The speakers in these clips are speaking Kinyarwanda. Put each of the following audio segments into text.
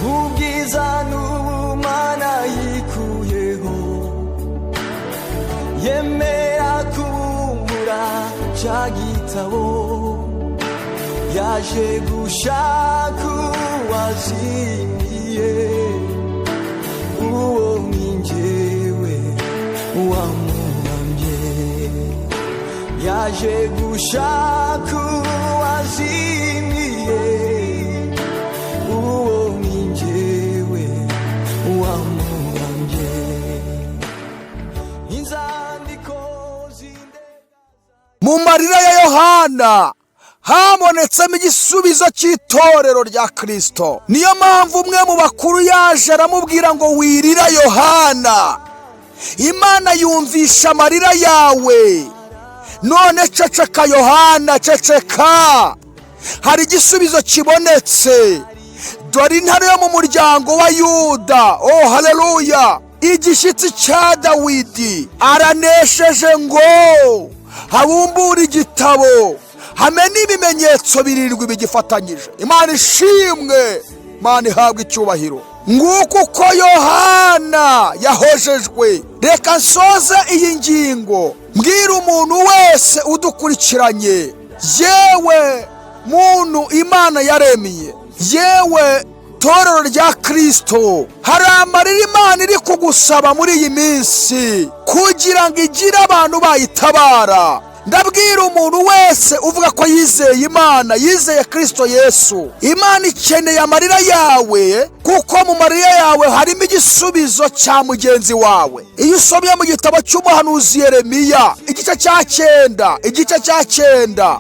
ubwiza n'ubumana yikuyeho, yemera kubumbura ca gitabo, yaje gushaka uwazimiye, uwo ninjewe wamuhamye, yaje gushaka uwazimiye, uwo ninjewe wamuhamye. Inzandiko mu marira ya Yohana habonetsemo igisubizo cy'itorero rya Kristo. Niyo mpamvu umwe mu bakuru yaje aramubwira ngo wirira Yohana, Imana yumvisha amarira yawe, none ceceka Yohana, ceceka, hari igisubizo kibonetse. Dore intare yo mu muryango wa Yuda, oh haleluya, igishyitsi cya Dawidi aranesheje ngo habumbura igitabo, hame n'ibimenyetso birindwi bigifatanyije. Imana ishimwe, Imana ihabwa icyubahiro. Nguko uko Yohana yahojejwe. Reka nsoze iyi ngingo mbwira umuntu wese udukurikiranye, yewe muntu Imana yaremeye, yewe torero rya Kristo, hari amarira Imana iri kugusaba muri iyi minsi kugira ngo igire abantu bayitabara. Ndabwira umuntu wese uvuga ko yizeye Imana, yizeye Kristo Yesu, Imana ikeneye amarira yawe, kuko mu marira yawe harimo igisubizo cya mugenzi wawe. Iyo usomye mu gitabo cy'umuhanuzi Yeremiya igice cya 9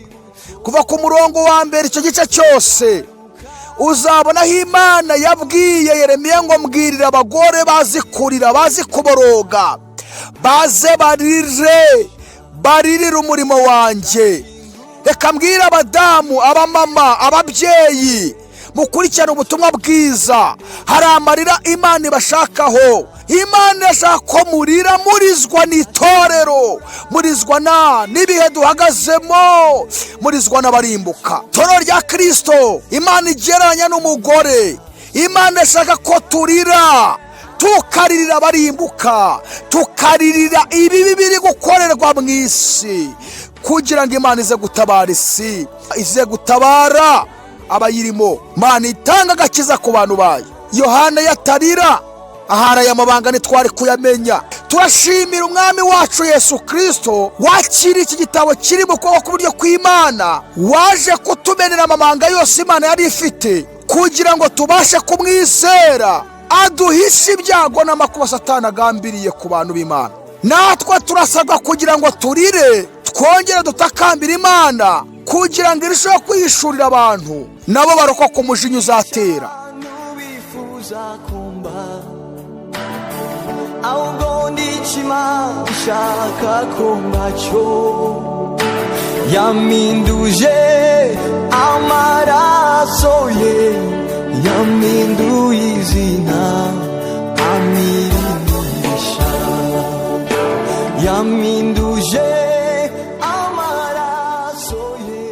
kuva ku murongo wa mbere, icyo gice cyose uzabonaho Imana yabwiye Yeremiya ngo mbwirira abagore bazi kurira, bazi kuboroga, baze baririre umurimo wanjye. Reka mbwira abadamu, abamama, ababyeyi mukurikirana ubutumwa bwiza, hari amarira Imana ibashakaho. Imana irashaka ko murira, murizwa n'itorero, murizwa n'ibihe duhagazemo, murizwa n'abarimbuka. Torero rya Kristo Imana igereranya n'umugore. Imana ishaka ko turira, tukaririra abarimbuka, tukaririra ibibi biri gukorerwa mu isi, kugira ngo Imana ize gutabara isi, ize gutabara abayirimo. Imana itanga agakiza ku bantu bayo. Yohana yatarira, ahari aya mabanga ntitwari kuyamenya. Turashimira umwami wacu Yesu Kristo wakira iki gitabo kiri mu kuboko kw'iburyo kw'Imana, waje kutumenera amabanga yose Imana yari ifite, kugira ngo tubashe kumwizera, aduhishe ibyago n'amakuba Satani agambiriye ku bantu b'Imana. Natwe turasabwa kugira ngo turire, twongere dutakambira Imana, kugira ngo irusheho kwihishurira abantu, nabo barokoka umujinya uzatera. ahubwo ndikima ushaka kumbacho, yaminduje amaraso ye, yaminduye izina amirimisha, yaminduje amaraso ye.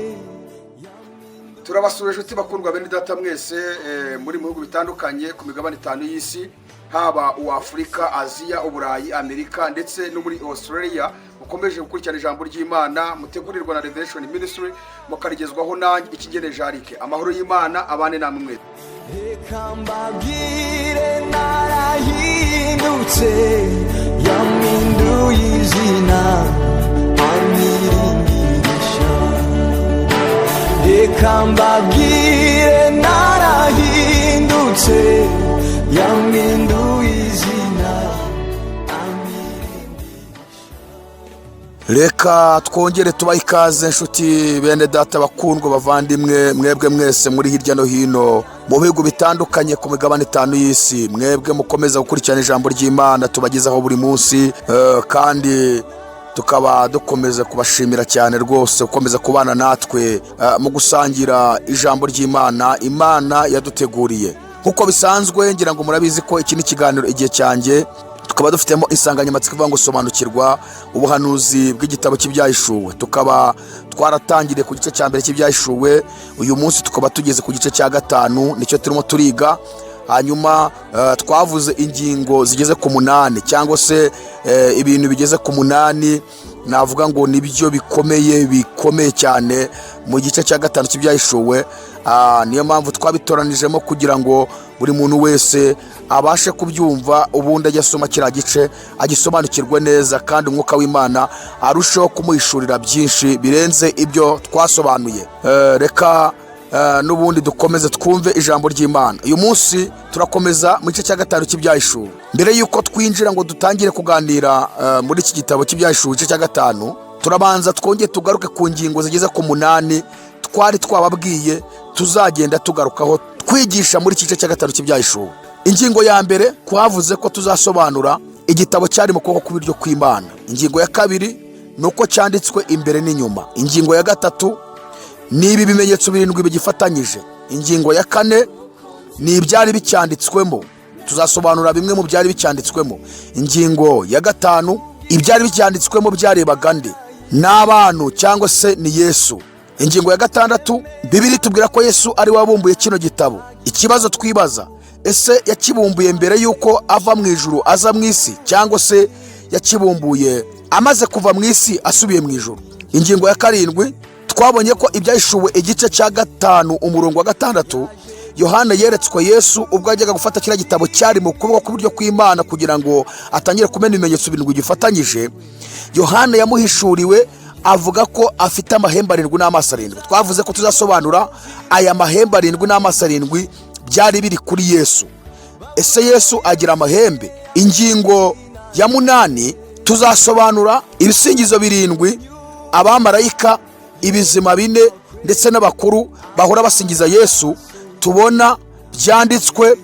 Turabasura inshuti bakundwa bene data mwese muri mu bihugu bitandukanye ku migabane 5 y'isi, haba uAfrika, Aziya, Uburayi, Amerika ndetse no muri Australia. Mukomeje gukurikirana ijambo ry'Imana mutegurirwa na Revelation Ministry, mukarigezwaho nanjye Ikigene Jarike. Amahoro y'Imana abane namwe mwese. Reka mbabwire narahindutse, yaminduye izina amirimisha. Reka mbabwire narahindutse, yaminduye izina amirimisha. Reka twongere tubahe ikaze inshuti bene data bakundwa bavandimwe, mwebwe mwese muri hirya no hino mu bihugu bitandukanye ku migabane 5 y'isi, mwebwe mukomeza gukurikirana ijambo ry'Imana tubagezaho buri munsi, kandi tukaba dukomeza kubashimira cyane rwose ukomeza kubana natwe mu gusangira ijambo ry'Imana Imana yaduteguriye. Nkuko bisanzwe ngira ngo murabizi ko iki ni kiganiro igihe cyanjye, tukaba dufitemo insanganyamatsiko ivuga ngo sobanukirwa ubuhanuzi bw'igitabo cy'ibyahishuwe. Tukaba twaratangiriye ku gice cya mbere cy'ibyahishuwe, uyu munsi tukaba tugeze ku gice cya 5, nicyo turimo turiga. hanyuma twavuze ingingo zigeze ku 8 cyangwa se ibintu bigeze ku 8 navuga ngo nibyo bikomeye cyane mu gice cya 5 cy'ibyahishuwe. Niyo mpamvu twabitoranijemo kugira ngo buri muntu wese abashe kubyumva, ubundi ajya asoma kiriya gice agisobanukirwe neza, kandi umwuka w'Imana arushaho kumuhishurira byinshi birenze ibyo twasobanuye. Reka n'ubundi dukomeze twumve ijambo ry'Imana. Uyu munsi turakomeza mu gice cya 5 cy'ibyahishuwe. Mbere yuko twinjira ngo dutangire kuganira muri iki gitabo cy'ibyahishuwe igice cya 5, turabanza twongeye tugaruke ku ngingo zigeze ku 8 twari twababwiye tuzagenda tugarukaho twigisha muri iki gice cya 5 cy'ibyahishuwe. Ingingo ya mbere twavuze ko tuzasobanura igitabo cyari mu kuboko kw'iburyo kw'Imana. Ingingo ya kabiri nuko cyanditswe imbere n'inyuma. Ingingo ya gatatu ni ibi bimenyetso 7 bigifatanyije. Ingingo ya 4 ni ibyari bicyanditswemo, tuzasobanura bimwe mu byari bicyanditswemo. Ingingo ya 5 ibyari bicyanditswemo byarebaga nde, n'abantu cyangwa se ni Yesu. Ingingo ya 6 Bibiri tubwira ko Yesu ari wabumbuye kino gitabo. Ikibazo twibaza, ese yakibumbuye mbere yuko ava mu ijuru aza mu isi, cyangwa se yakibumbuye amaze kuva mu isi asubiye mu ijuru? Ingingo ya 7 twabonye ko ibyahishuwe igice cya 5 umurongo wa 6 Yohana yeretswe Yesu ubwo yajyaga gufata kiriya gitabo cyari mu kuboko kw'iburyo kw'Imana kugira ngo atangire kumena ibimenyetso 7 gifatanyije. Yohana yamuhishuriwe avuga ko afite amahembe 7 n'amaso 7. Twavuze ko tuzasobanura aya mahembe 7 n'amaso 7 byari biri kuri Yesu. Ese Yesu agira amahembe? Ingingo ya 8 tuzasobanura ibisingizo 7, abamarayika, ibizima 4 ndetse n'abakuru bahora basingiza Yesu, tubona byanditswe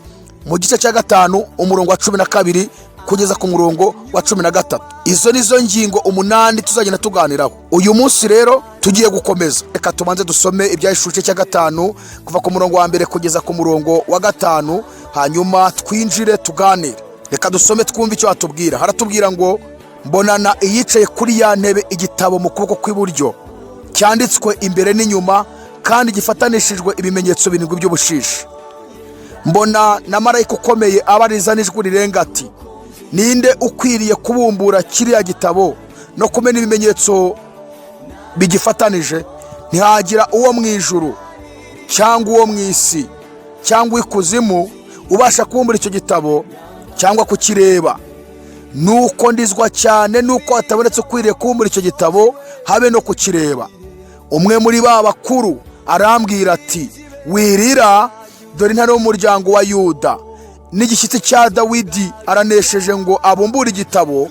mu gice cya 5 umurongo wa 12 kugeza ku murongo wa 13. Izo nizo ngingo 8 tuzagenda tuganiraho. Uyu munsi rero tugiye gukomeza. Reka tubanze dusome ibyahishuwe cya 5 kuva ku murongo wa 1 kugeza ku murongo wa 5, hanyuma twinjire tuganire. Reka dusome twumve icyo atubwira. Haratubwira ngo, mbonana iyicaye kuri ya ntebe igitabo mu kuboko kw'iburyo cyanditswe imbere n'inyuma, kandi gifatanishijwe ibimenyetso 7 by'ubushishi. Mbona na marayika ukomeye abariza n'ijwi rirenga ati, ninde ukwiriye kubumbura kiriya gitabo no kumena ibimenyetso bigifatanije? Ntihagira uwo mu ijuru cyangwa uwo mu isi cyangwa ikuzimu ubasha kubumbura icyo gitabo cyangwa kukireba. Nuko ndizwa cyane nuko hatabonetse ukwiriye kubumbura icyo gitabo habe no kukireba. Umwe muri ba bakuru arambwira ati, wirira, dore intare y'umuryango wa Yuda n'igishyitsi cya Dawidi aranesheje ngo abumbure igitabo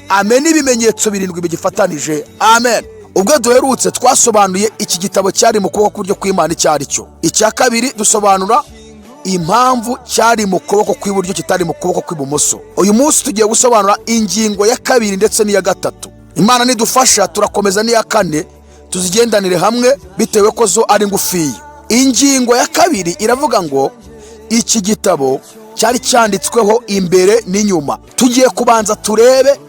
amena ibimenyetso 7 bigifatanije. Amen. Ubwo duherutse twasobanuye iki gitabo cyari mu kuboko kw'iburyo kw'Imana icyo ari cyo. Icya kabiri dusobanura impamvu cyari mu kuboko kw'iburyo kitari mu kuboko kw'ibumoso. Uyu munsi tugiye gusobanura ingingo ya 2 ndetse n'iya 3. Imana nidufasha turakomeza n'iya 4 tuzigendanire hamwe bitewe ko zo ari ngufiya. Ingingo ya 2 iravuga ngo iki gitabo cyari cyanditsweho imbere n'inyuma. Tugiye kubanza turebe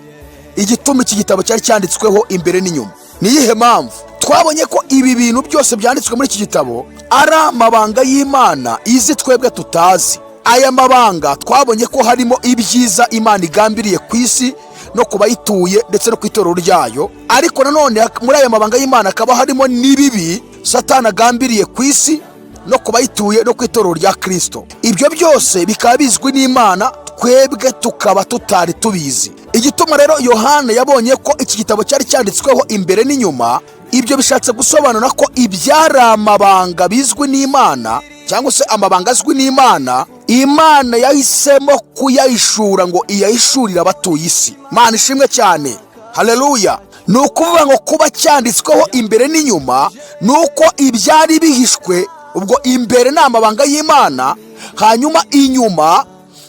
igituma iki gitabo cyari cyanditsweho imbere n'inyuma. Niyihe mpamvu? Twabonye ko ibi bintu byose byanditswe muri iki gitabo ari amabanga y'Imana izi twebwe tutazi. Aya mabanga twabonye ko harimo ibyiza Imana igambiriye ku isi no kubayituye ndetse no kwitorero ryayo, ariko nanone muri aya mabanga y'Imana akaba harimo n'ibibi Satani agambiriye ku isi no kubayituye no kwitorero rya Kristo. Ibyo byose bikaba bizwi n'Imana, twebwe tukaba tutari tubizi. Igituma rero Yohana yabonye ko iki gitabo cyari cyanditsweho imbere n'inyuma, ibyo bishatse gusobanura ko ibyari amabanga bizwi n'Imana cyangwa se amabanga azwi n'Imana, Imana yahisemo kuyahishura ngo iyahishurire abatuye isi. Imana ishimwe cyane. Haleluya. Nukuvuga ngo kuba cyanditsweho imbere n'inyuma nuko ibyari bihishwe, ubwo imbere ni amabanga y'Imana, hanyuma inyuma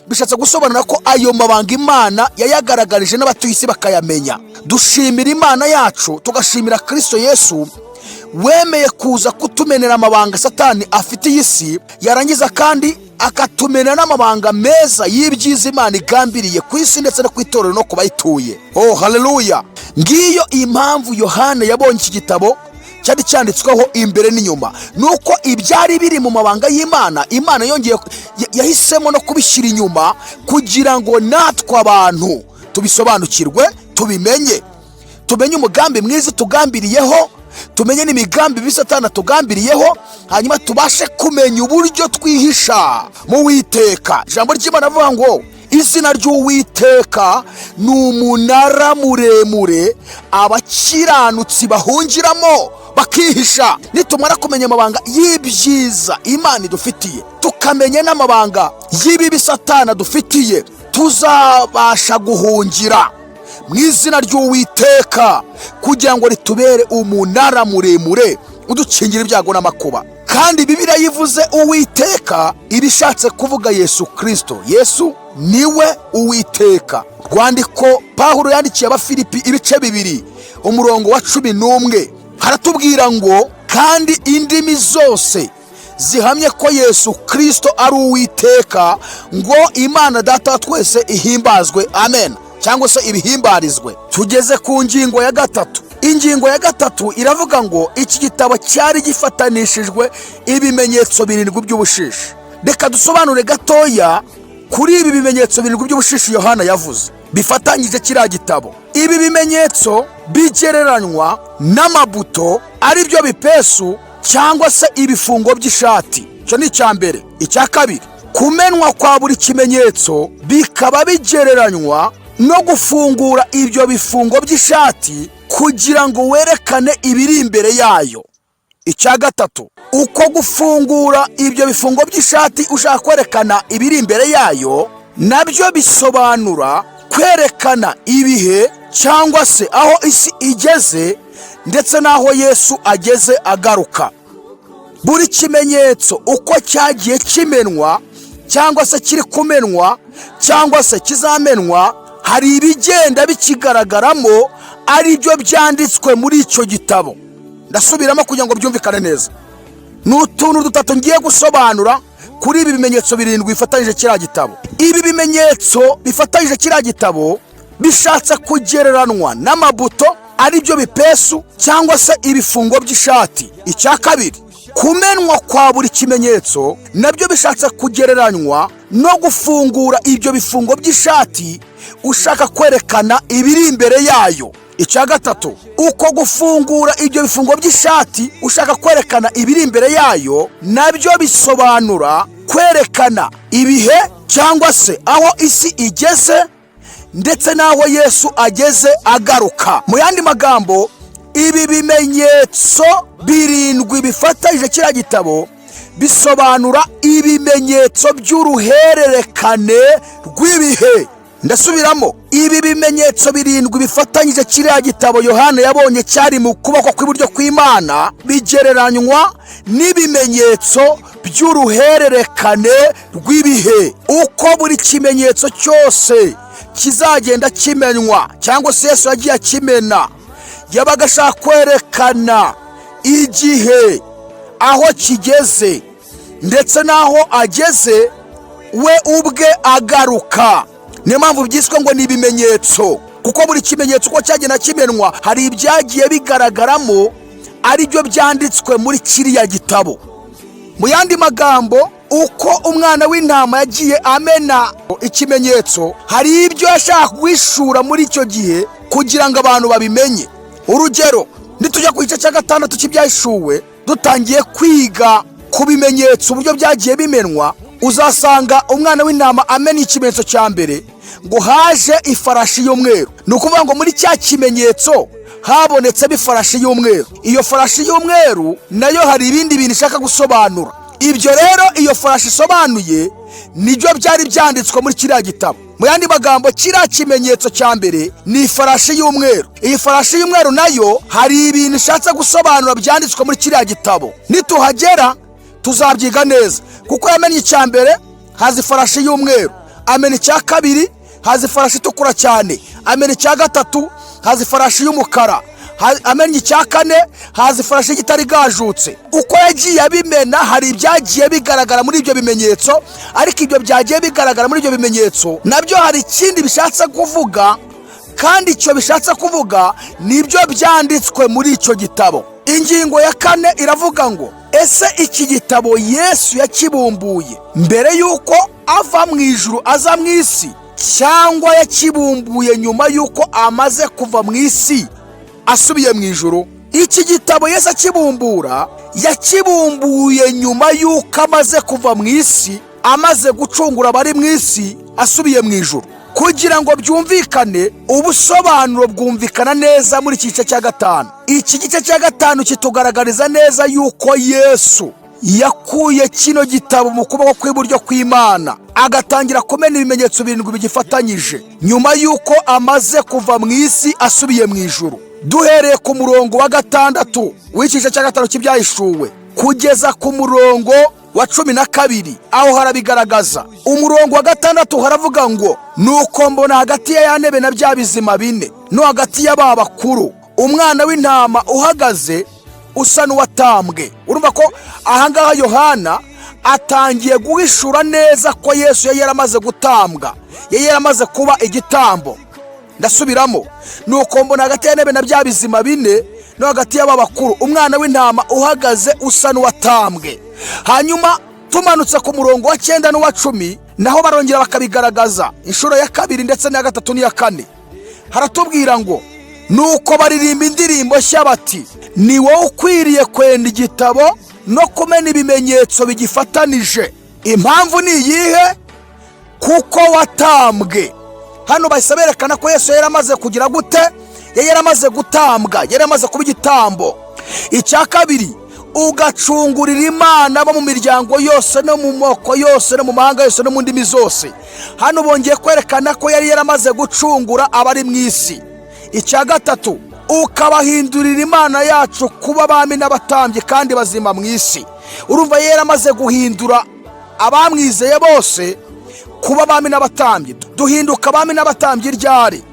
bishatse gusobanura ko ayo mabanga Imana yayagaragarije n'abatuye isi bakayamenya. Dushimira Imana yacu, tugashimira Kristo Yesu wemeye kuza kutumenera amabanga Satani afitiye isi, yarangiza kandi akatumena n'amabanga meza y'ibyiza Imana igambiriye ku isi ndetse no kwitorero no kubayituye. Oh haleluya. Ngiyo impamvu Yohana yabonye iki gitabo cyari cyanditsweho imbere n'inyuma. Nuko ibyari biri mu mabanga y'Imana, Imana yahisemo no kubishyira inyuma kugira ngo natwe abantu tubisobanukirwe, tumenye umugambi mwiza tugambiriyeho, tumenye n'imigambi mibi Satani tugambiriyeho, hanyuma tubashe kumenya uburyo twihisha mu Uwiteka. Ijambo ry'Imana avuga ngo izina ry'Uwiteka ni umunara muremure abakiranutsi bahungiramo bakihisha. Nitumara kumenya amabanga y'ibyiza Imana idufitiye, tukamenya n'amabanga y'ibibi Satani adufitiye, tuzabasha guhungira mu izina ry'Uwiteka kugira ngo ritubere umunara muremure udukingira ibyago n'amakuba. Kandi Bibiliya yivuze Uwiteka ibishatse kuvuga Yesu Kristo. Yesu niwe Uwiteka. Rwandiko Pawulo yandikiye Abafilipi ibice 2 umurongo wa 11 haratubwira ngo kandi indimi zose zihamye ko Yesu Kristo ari Uwiteka, ngo Imana Data wa twese ihimbazwe. Amen. Cyangwa se ibihimbarizwe. Tugeze ku ngingo ya 3. Ingingo ya 3 iravuga ngo iki gitabo cyari gifatanishijwe ibimenyetso 7 by'ubushishi. Reka dusobanure gatoya kuri ibi bimenyetso 7 by'ubushishi Yohana yavuze bifatanyije kiriya gitabo. Ibi bimenyetso bigereranywa n'amabuto, ari byo bipesu cyangwa se ibifungo by'ishati. Cyo ni icyambere. Icya kabiri, kumenwa kwa buri kimenyetso bikaba bigereranywa no gufungura ibyo bifungo by'ishati kugira ngo werekane ibiri imbere yayo. Icya gatatu, uko gufungura ibyo bifungo by'ishati ushaka kwerekana ibiri imbere yayo nabyo bisobanura kwerekana ibihe cyangwa se aho isi igeze ndetse n'aho Yesu ageze agaruka. Buri kimenyetso uko cyagiye kimenwa cyangwa se kiri kumenwa cyangwa se kizamenwa, hari ibigenda bikigaragaramo ari byo byanditswe muri icyo gitabo. Ndasubiramo kugira ngo byumvikane neza. N'utuntu dutatu ngiye gusobanura kuri ibi bimenyetso 7 bifatanyije kiriya gitabo. Ibi bimenyetso bifatanyije kiriya gitabo bishatse kugereranwa n'amabuto, ari byo bipesu cyangwa se ibifungo by'ishati. Icya kabiri, kumenwa kwa buri kimenyetso nabyo bishatse kugereranywa no gufungura ibyo bifungo by'ishati ushaka kwerekana ibiri imbere yayo. Icya gatatu, uko gufungura ibyo bifungo by'ishati ushaka kwerekana ibiri imbere yayo nabyo bisobanura kwerekana ibihe cyangwa se aho isi igeze ndetse n'aho Yesu ageze agaruka. Mu yandi magambo, ibi bimenyetso 7 bifatanyije kiriya gitabo bisobanura ibimenyetso by'uruhererekane rw'ibihe. Ndasubiramo, ibi bimenyetso 7 bifatanyije kiriya gitabo Yohana yabonye cyari mu kuboko kw'iburyo kw'Imana bigereranywa n'ibimenyetso by'uruhererekane rw'ibihe. Uko buri kimenyetso cyose kizagenda kimenywa cyangwa se Yesu yagiye akimena, yabaga ashaka kwerekana igihe aho kigeze ndetse n'aho ageze we ubwe agaruka. Niyo mpamvu byiswe ngo ni ibimenyetso, kuko buri kimenyetso uko cyagenda kimenwa hari ibyagiye bigaragaramo ari byo byanditswe muri kiriya gitabo. Mu yandi magambo, uko umwana w'intama yagiye amena ikimenyetso, hari ibyo yashaka guhishura muri icyo gihe kugira ngo abantu babimenye. Urugero, nitujya ku gice cya 6 cy'ibyahishuwe dutangiye kwiga ku bimenyetso uburyo byagiye bimenwa, uzasanga umwana w'intama amena ikimenyetso cya mbere ngo haje ifarashi y'umweru. Ni ukuvuga ngo muri cya kimenyetso habonetse ifarashi y'umweru. Iyo farashi y'umweru nayo hari ibindi bintu ishaka gusobanura. Ibyo rero iyo farashi isobanuye nibyo byari byanditswe muri kiriya gitabo. Mu yandi magambo, kiriya kimenyetso cya mbere ni ifarashi y'umweru. Iyi farashi y'umweru nayo hari ibintu ishatse gusobanura byanditswe muri kiriya gitabo. Nituhagera tuzabyiga neza, kuko yamenye icya mbere haza ifarashi y'umweru, amena icya kabiri haza ifarashi itukura cyane, amena icya gatatu haza ifarashi y'umukara, amenya icya kane haza ifarashi y'igitare gajutse. Uko yagiye abimena hari ibyagiye bigaragara muri ibyo bimenyetso, ariko ibyo byagiye bigaragara muri ibyo bimenyetso nabyo hari ikindi bishatse kuvuga, kandi icyo bishatse kuvuga nibyo byanditswe muri icyo gitabo. Ingingo ya 4 iravuga ngo ese iki gitabo Yesu yakibumbuye mbere yuko ava mu ijuru aza mu isi, cyangwa yakibumbuye nyuma yuko amaze kuva mu isi asubiye mu ijuru? Iki gitabo Yesu akibumbura, yakibumbuye nyuma yuko amaze kuva mu isi, amaze gucungura abari mu isi, asubiye mu ijuru. Kugira ngo byumvikane, ubusobanuro bwumvikana neza muri iki gice cya 5. Iki gice cya 5 kitugaragariza neza yuko Yesu yakuye kino gitabo mu kuboko kw'iburyo kw'Imana, agatangira kumena ibimenyetso 7 bigifatanyije nyuma yuko amaze kuva mu isi asubiye mu ijuru. Duhereye ku murongo wa 6 w'iki gice cya 5 cy'Ibyahishuwe kugeza ku murongo wa 12, aho harabigaragaza. Umurongo wa 6 haravuga ngo nuko mbona hagati ya ntebe na bya bizima 4 no hagati y'aba bakuru umwana w'intama uhagaze usa n'uwatambwe. Urumva ko ahangaha Yohana atangiye guhishura neza ko Yesu yari yaramaze gutambwa, yari yaramaze kuba igitambo. Ndasubiramo, nuko mbona hagati ya ntebe na bya bizima 4 no hagati y'aba bakuru umwana w'intama uhagaze usa n'uwatambwe. Hanyuma tumanutse ku murongo wa 9 n'uwa 10, naho barongera bakabigaragaza inshuro ya 2 ndetse n'iya 3 n'iya 4. Haratubwira ngo nuko baririmba indirimbo nshya bati, ni wowe ukwiriye kwenda igitabo no kumena ibimenyetso bigifatanije. Impamvu ni iyihe? Kuko watambwe. Hano bahise berekana ko Yesu yari amaze kugira gute? Yari yaramaze gutambwa, yari yaramaze kuba igitambo. Icya kabiri, ugacungurira Imana bo mu miryango yose no mu moko yose no mu mahanga yose no mu ndimi zose. Hano bongeye kwerekana ko yari yaramaze gucungura abari mu isi. Icya gatatu, ukabahindurira Imana yacu kuba abami n'abatambyi kandi bazima mu isi. Urumva yari yaramaze guhindura abamwizeye bose kuba abami n'abatambyi. Duhinduka abami n'abatambyi ryari?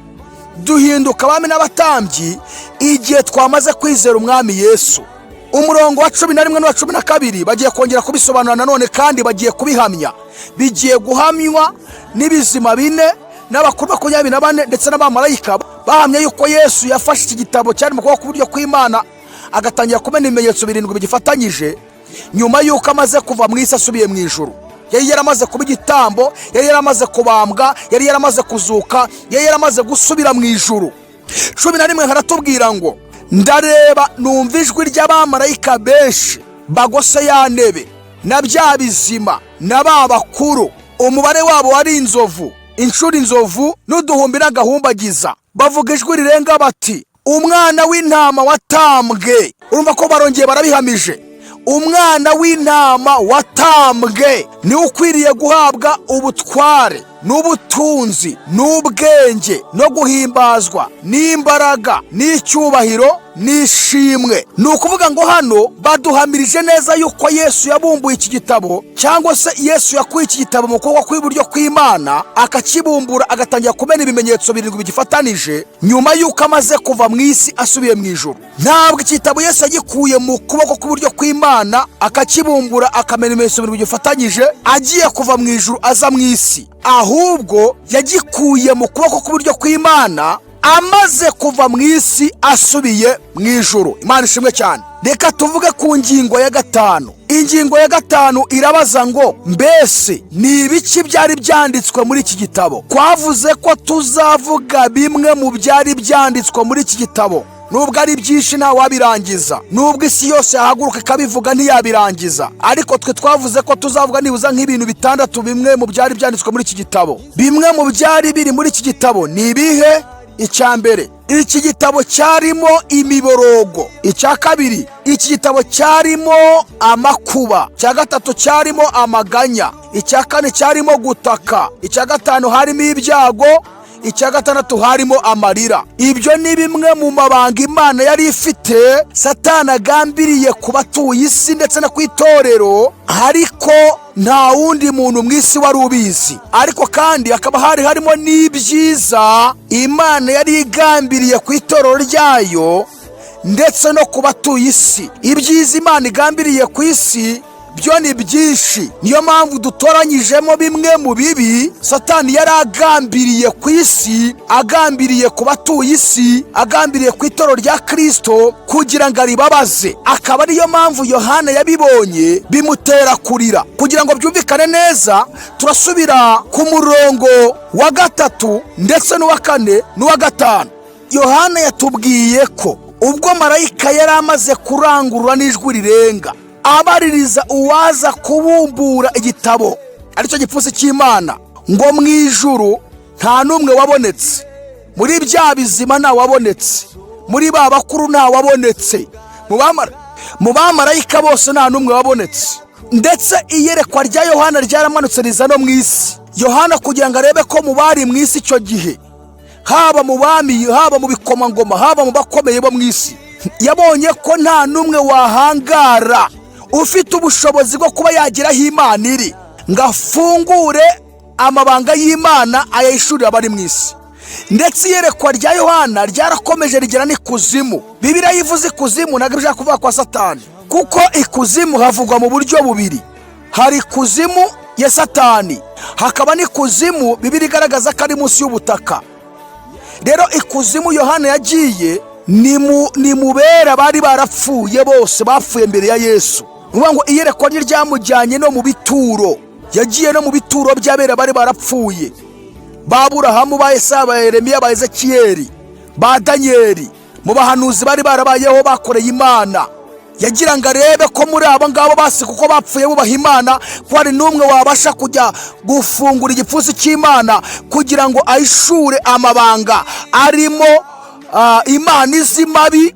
Duhinduka abami n'abatambyi igihe twamaze kwizera umwami Yesu. Umurongo wa 11 n'uwa 12 bagiye kongera kubisobanura nanone kandi bagiye kubihamya. Bigiye guhamywa n'ibizima 4 n'abakuru 24 ndetse n'abamarayika, bahamya yuko Yesu yafashe iki gitabo cyari mu kuboko kw'iburyo kw'Imana, agatangira kumena ibimenyetso 7 bigifatanyije nyuma yuko amaze kuva mu isi asubiye mu ijuru. Yari yaramaze kuba igitambo, yari yaramaze kubambwa, yari yaramaze kuzuka, yari yaramaze gusubira mu ijuru. 11 haratubwira ngo ndareba numva ijwi ry'abamarayika benshi bagose ya ntebe na bya bizima na ba bakuru, umubare wabo wari inzovu, inshuro inzovu n'uduhumbi n'agahumbagiza. Bavuga ijwi rirenga bati, umwana w'intama watambwe. Urumva ko barongeye barabihamije. Umwana w'intama watambwe ni ukwiriye guhabwa ubutware n'ubutunzi n'ubwenge no guhimbazwa n'imbaraga n'icyubahiro n'ishimwe. Ni ukuvuga ngo hano baduhamirije neza yuko Yesu yabumbuye iki gitabo, cyangwa se Yesu yakuye iki gitabo mu kuboko kw'iburyo kw'Imana, akakibumbura agatangira kumena ibimenyetso 7 bigifatanije nyuma yuko amaze kuva mu isi asubiye mu ijuru. Ntabwo iki gitabo Yesu yagikuye mu kuboko kw'iburyo kw'Imana akakibumbura akamena ibimenyetso 7 bigifatanyije agiye kuva mu ijuru aza mu isi, ahubwo yagikuye mu kuboko kw'iburyo kw'Imana amaze kuva mu isi asubiye mu ijuru. Imana ishimwe cyane. Reka tuvuge ku ngingo ya 5. Ingingo ya 5 irabaza ngo mbese ni ibiki byari byanditswe muri iki gitabo? Twavuze ko tuzavuga bimwe mu byari byanditswe muri iki gitabo. Nubwo ari byinshi nta wabirangiza, nubwo isi yose yahaguruka ikabivuga ntiyabirangiza, ariko twe twavuze ko tuzavuga nibuza nk'ibintu 6 bimwe mu byari byanditswe muri iki gitabo. Bimwe mu byari biri muri iki gitabo ni ibihe? Icya mbere, iki gitabo cyarimo imiborogo. Icya kabiri, iki gitabo cyarimo amakuba. Icya gatatu, cyarimo amaganya. Icya kane, cyarimo gutaka. Icya gatanu, harimo ibyago. Icya gatandatu, harimo amarira. Ibyo ni bimwe mu mabanga Imana yari ifite Satani agambiriye ku batuye isi ndetse no ku itorero, ariko nta wundi muntu mu isi wari ubizi. Ariko kandi hakaba harimo n'ibyiza Imana yari igambiriye ku itorero ryayo ndetse no ku batuye isi. Ibyiza Imana igambiriye ku isi byo ni byinshi. Niyo mpamvu dutoranyijemo bimwe mu bibi Satani yari agambiriye ku isi, agambiriye ku batuye isi, agambiriye ku itorero rya Kristo kugira ngo aribabaze. Akaba ariyo mpamvu Yohana yabibonye bimutera kurira. Kugira ngo byumvikane neza, turasubira ku murongo wa 3 ndetse n'uwa 4 n'uwa 5. Yohana yatubwiye ko ubwo marayika yari amaze kurangurura n'ijwi rirenga abaririza uwaza kubumbura igitabo aricyo gipfusi cy'Imana, ngo mu ijuru nta n'umwe wabonetse, muri bya bizima nta wabonetse, muri ba bakuru nta wabonetse, mu bamarayika bose nta n'umwe wabonetse. Ndetse iyerekwa rya Yohana ryaramanutse riza no mu isi. Yohana kugira ngo arebe ko mu bari mu isi icyo gihe, haba mu bami, haba mu bikomangoma, haba mu bakomeye bo mu isi, yabonye ko nta n'umwe wahangara ufite ubushobozi bwo kuba yageraho Imana iri ngo afungure amabanga y'Imana ayahishurira abari mu isi. Ndetse iyerekwa rya Yohana ryarakomeje rigera n'ikuzimu. Bibiliya yivuze ikuzimu ntabwo ishaka kuvuga kwa Satani, kuko ikuzimu havugwa mu buryo bubiri. Hari ikuzimu ya Satani, hakaba n'ikuzimu Bibiliya igaragaza ko ari munsi y'ubutaka. Rero ikuzimu Yohana yagiye ni mubera bari barapfuye bose, bapfuye mbere ya Yesu. Nuvuga ngo iyerekwa rye ryamujyanye no mu bituro, yagiye no mu bituro by'abera bari barapfuye, ba Aburahamu, ba Yesaya, ba Yeremiya, ba Ezekiyeli, ba Danyeli, mu bahanuzi bari barabayeho bakoreye Imana. Yagira ngo arebe ko muri abo ngabo basi kuko bapfuye bubaha Imana, ko hari n'umwe wabasha kujya gufungura igipfusi cy'Imana kugira ngo ahishure amabanga arimo Imana izi mabi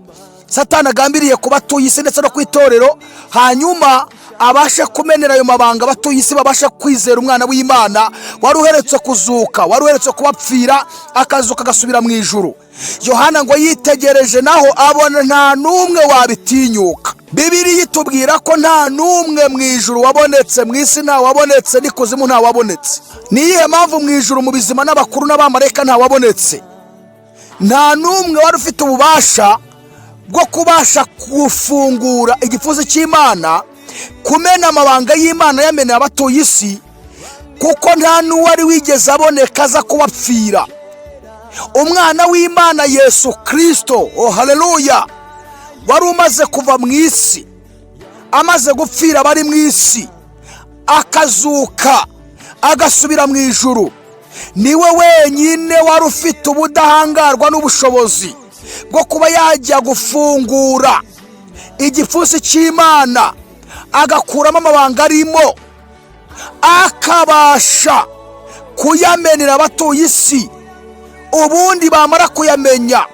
Satani agambiriye ku batuye isi ndetse no ku itorero, hanyuma abashe kumenera ayo mabanga abatuye isi babasha kwizera umwana w'Imana wari uheretse kuzuka, wari uheretse kubapfira, akazuka agasubira mu ijuru. Yohana ngo yitegereje naho abona nta n'umwe wabitinyuka. Bibiliya itubwira ko nta n'umwe mu ijuru wabonetse, mu isi nta wabonetse, n'ikuzimu nta wabonetse. Niyihe mpamvu mu ijuru mu bizima n'abakuru n'abamarayika nta wabonetse? Nta n'umwe wari ufite ububasha bwo kubasha gufungura igipfusi cy'Imana, kumena amabanga y'Imana yamenera abatuye isi, kuko nta n'uwari wigeze aboneka aza kubapfira. Umwana w'Imana Yesu Kristo, oh haleluya, wari umaze kuva mu isi, amaze gupfira abari mu isi, akazuka agasubira mu ijuru. Niwe wenyine wari ufite ubudahangarwa n'ubushobozi bwo kuba yajya gufungura igipfusi cy'Imana, agakuramo amabanga arimo, akabasha kuyamenera abatuye isi. Ubundi bamara kuyamenya,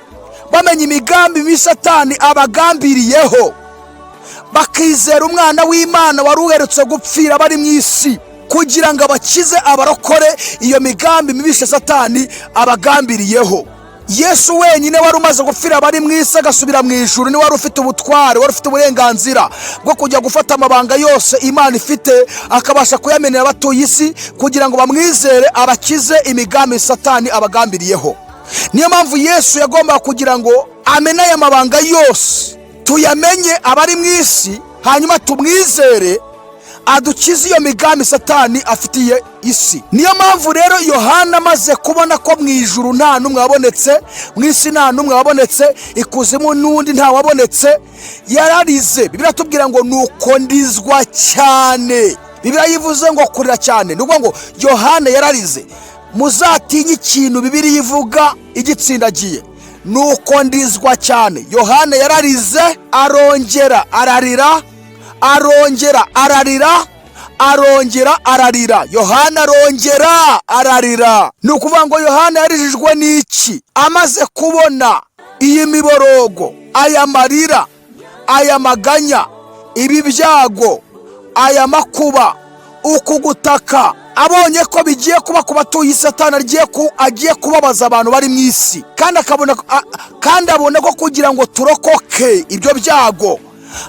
bamenya imigambi mibi Satani abagambiriyeho, bakizera umwana w'Imana wari uherutse gupfira bari mu isi, kugira ngo abakize, abarokore iyo migambi mibishe Satani abagambiriyeho. Yesu wenyine wari umaze gupfira bari mu isi agasubira mu ijuru, ni wari ufite ubutware, wari ufite uburenganzira bwo kujya gufata amabanga yose Imana ifite, akabasha kuyamenera abatuye isi kugira ngo bamwizere, abakize imigambi Satani abagambiriyeho. Niyo mpamvu Yesu yagomba kugira ngo amene aya mabanga yose, tuyamenye abari mu isi, hanyuma tumwizere, adukize iyo migambi Satani afitiye isi. Niyo mpamvu rero Yohana amaze kubona ko mu ijuru nta n'umwe wabonetse, mu isi nta n'umwe wabonetse, ikuzimu n'undi nta wabonetse, yararize. Bibiliya tubwira ngo nuko ndizwa cyane. Bibiliya yivuze ngo kurira cyane, nuko ngo Yohana yararize. Muzatinye ikintu Bibiliya ivuga igitsindagiye, nuko ndizwa cyane. Yohana yararize, arongera ararira, arongera ararira, arongera ararira. Yohana arongera ararira. Ni ukuvuga ngo Yohana yarijijwe n'iki? Amaze kubona iyi miborogo, aya marira, aya maganya, ibi byago, aya makuba, uku gutaka, abonye ko bigiye kuba ku batuye Satani, agiye kubabaza abantu bari mu isi, kandi abona ko kugira ngo turokoke ibyo byago,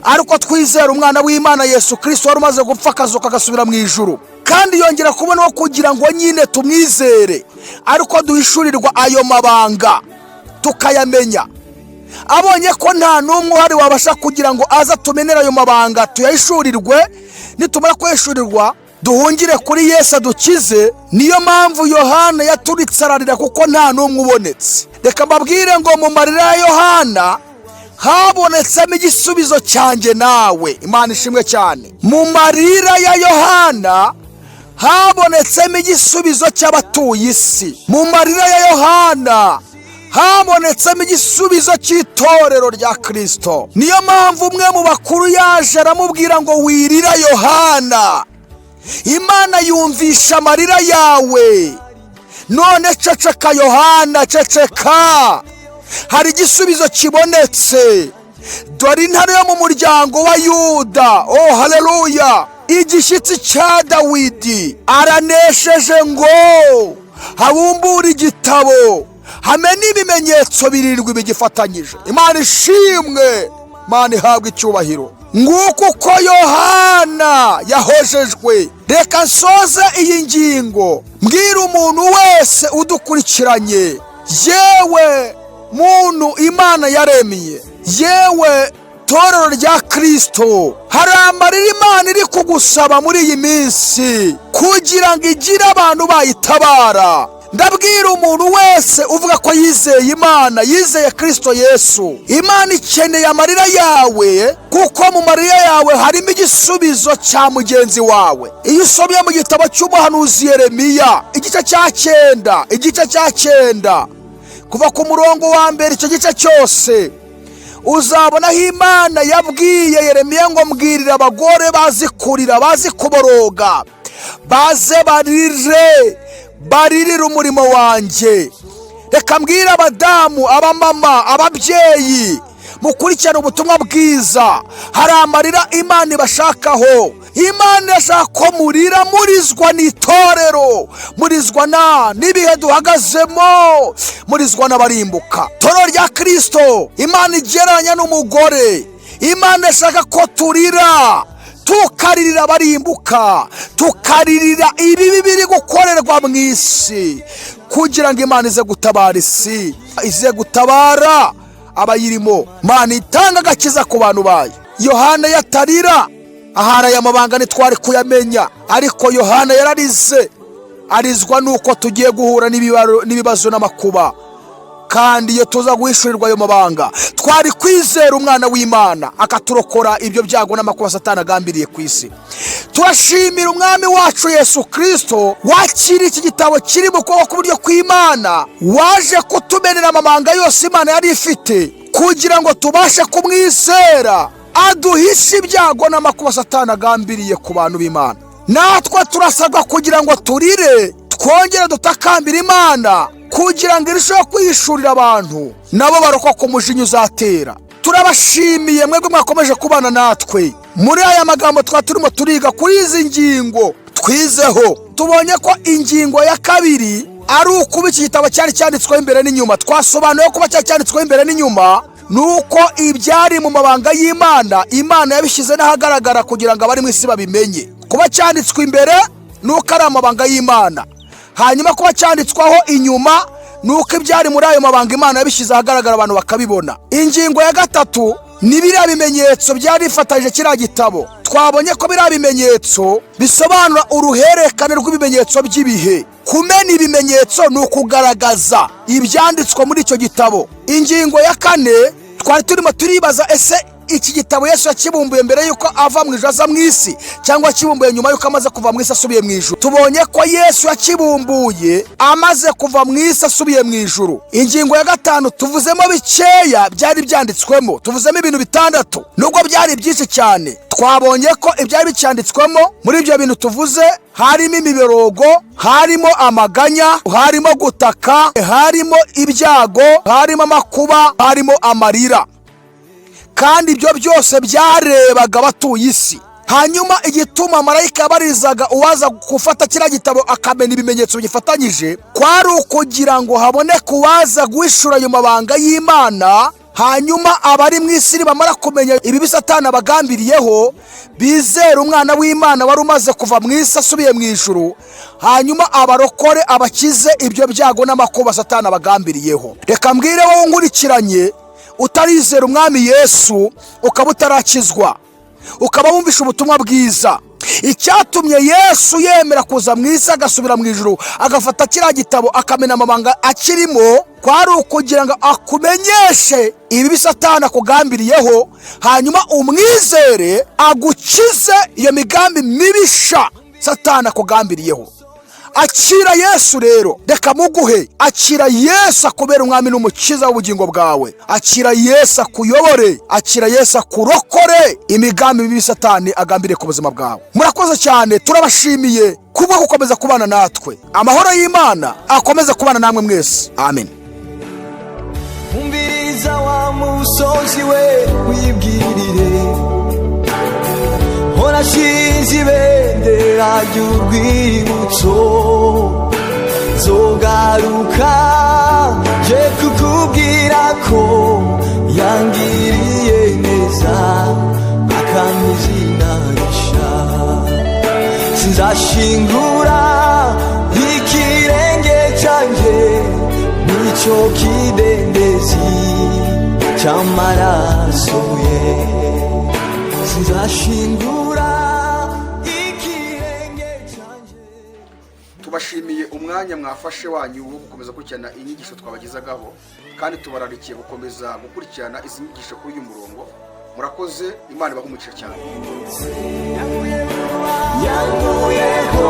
ariko twizera umwana w'Imana Yesu Kristo wari umaze gupfa akazuka agasubira mu ijuru. Kandi yongera kubona kugira ngo nyine tumwizere, ariko duhishurirwa ayo mabanga tukayamenya, abonye ko nta n'umwe uhari wabasha kugira ngo aze atumenera ayo mabanga tuyahishurirwe, nitumara kuyahishurirwa duhungire kuri Yesu adukize. Niyo mpamvu Yohana yaturitse ararira kuko nta n'umwe ubonetse. Reka mbabwire ngo mu marira ya Yohana habonetsemo igisubizo cyanjye nawe. Imana ishimwe cyane. Mu marira ya Yohana habonetsemo igisubizo cy'abatuye isi. Mu marira ya Yohana habonetsemo igisubizo cy'itorero rya Kristo. Niyo mpamvu umwe mu bakuru yaje aramubwira ngo wirira Yohana, Imana yumvisha amarira yawe, none ceceka Yohana, ceceka, hari igisubizo kibonetse. Dore intare yo mu muryango wa Yuda, oh haleluya, igishyitsi cya Dawidi, aranesheje ngo habumbure igitabo, hame n'ibimenyetso 7 bigifatanyije. Imana ishimwe, Imana ihabwa icyubahiro. Nguko uko Yohana yahojejwe. Reka nsoze iyi ngingo mbwira umuntu wese udukurikiranye, yewe muntu Imana yaremye, yewe torero rya Kristo, hari amarira Imana iri kugusaba muri iyi minsi kugira ngo igire abantu bayitabara. Ndabwira umuntu wese uvuga ko yizeye Imana, yizeye Kristo Yesu, Imana ikeneye amarira yawe, kuko mu marira yawe harimo igisubizo cya mugenzi wawe. Iyo usomye mu gitabo cy'umuhanuzi Yeremiya igice cya 9 kuva ku murongo wa mbere, icyo gice cyose uzabonaho Imana yabwiye Yeremiya ngo mbwirira abagore bazi kurira, bazi kuboroga, baze baririra umurimo wanjye. Reka mbwira abadamu, abamama, ababyeyi mukurikirana ubutumwa bwiza, hari amarira Imana ibashakaho. Imana irashaka ko murira, murizwa n'itorero, murizwa n'ibihe duhagazemo, murizwa n'abarimbuka. Torero rya Kristo Imana igereranya n'umugore. Imana ishaka ko turira, tukaririra abarimbuka, tukaririra ibibi biri gukorerwa mu isi, kugira ngo Imana ize gutabara isi, ize gutabara abayirimo. Imana itanga agakiza ku bantu bayo. Yohana yatarira, ahari aya mabanga ntitwari kuyamenya, ariko Yohana yararize, arizwa nuko tugiye guhura n'ibibazo n'amakuba. Kandi iyo tuza guhishurirwa ayo mabanga, twari kwizera umwana w'Imana akaturokora ibyo byago n'amakuba Satani agambiriye ku isi. Turashimira umwami wacu Yesu Kristo wakira iki gitabo kiri mu kuboko kw'iburyo kw'Imana, waje kutumenera amabanga yose Imana yari ifite, kugira ngo tubashe kumwizera, aduhishe ibyago n'amakuba Satani agambiriye ku bantu b'Imana. Natwe turasabwa kugira ngo turire, twongere dutakambira Imana kugira ngo irusheho kwihishurira abantu, nabo barokoka ku mujinya uzatera. Turabashimiye mwebwe mwakomeje kubana natwe muri aya magambo turimo turiga kuri izi ngingo twizeho. Tubonye ko ingingo ya 2 ari ukuba iki gitabo cyari cyanditsweho imbere n'inyuma. Twasobanuye kuba cyari cyanditsweho imbere n'inyuma nuko ibyari mu mabanga y'Imana, Imana yabishyize n'ahagaragara kugira ngo abari mu isi babimenye. Kuba cyanditswe imbere nuko ari amabanga y'Imana, hanyuma kuba cyanditswaho inyuma nuko ibyari muri ayo mabanga Imana yabishyize ahagaragara abantu bakabibona. Ingingo ya 3 ni biriya bimenyetso byari bifatanyije kiriya gitabo. Twabonye ko biriya bimenyetso bisobanura uruhererekane rw'ibimenyetso by'ibihe. Kumena ibimenyetso ni ukugaragaza ibyanditswe muri icyo gitabo. Ingingo ya 4 twari turimo turibaza, ese iki gitabo Yesu yakibumbuye mbere yuko ava mu ijuru aza mu isi, cyangwa yakibumbuye nyuma yuko amaze kuva mu isi asubiye mu ijuru? Tubonye ko Yesu yakibumbuye amaze kuva mu isi asubiye mu ijuru. Ingingo ya 5 tuvuzemo bikeya byari byanditswemo, tuvuzemo ibintu 6 nubwo byari byinshi cyane. Twabonye ko ibyari bicyanditswemo muri ibyo bintu tuvuze harimo imiborogo, harimo amaganya, harimo gutaka, harimo ibyago, harimo amakuba, harimo amarira, kandi ibyo byose byarebaga abatuye isi. Hanyuma igituma marayika yabarizaga uwaza gufata kiriya gitabo akamena ibimenyetso bigifatanyije, kwari ukugira ngo haboneke uwaza guhishura ayo mabanga y'Imana, hanyuma abari mu isi bamara kumenya ibibi Satani abagambiriyeho, bizera umwana w'Imana wari umaze kuva mu isi asubiye mu ijuru, hanyuma abarokore, abakize ibyo byago n'amakuba Satani abagambiriyeho. Reka mbwire wowe unkurikiranye, utarizera umwami Yesu, ukaba utarakizwa, ukaba wumvisha ubutumwa bwiza. Icyatumye Yesu yemera kuza mu isi agasubira mu ijuru agafata kiriya gitabo akamena amabanga akirimo, kwari ukugira ngo akumenyeshe ibibi Satani akugambiriyeho, hanyuma umwizere agukize iyo migambi mibisha Satani akugambiriyeho. Akira Yesu rero, reka muguhe. Akira Yesu akubera umwami n'umukiza w'ubugingo bwawe. Akira Yesu akuyobore. Akira Yesu akurokore imigambi mibi Satani agambiriye ku buzima bwawe. Murakoze cyane, turabashimiye kubwo gukomeza kubana natwe. Amahoro y'Imana akomeze kubana namwe mwese. Amen. Umviriza wa musozi we wibwirire, horashize ibendera ry'urwibutso, zogaruka je kukubwira ko yangiriye neza akampa izina rishya. Sinzashingura ikirenge cyanjye n'icyo kidendezi cy'amaraso ye. Sinzashingura ikirenge cyanjye. Tubashimiye umwanya mwafashe wanyu wo gukomeza gukurikirana inyigisho twabagezagaho, kandi tubararikiye gukomeza gukurikirana izi nyigisho kuri uyu murongo. Murakoze, Imana ibahe umugisha cyane. Yanguyeho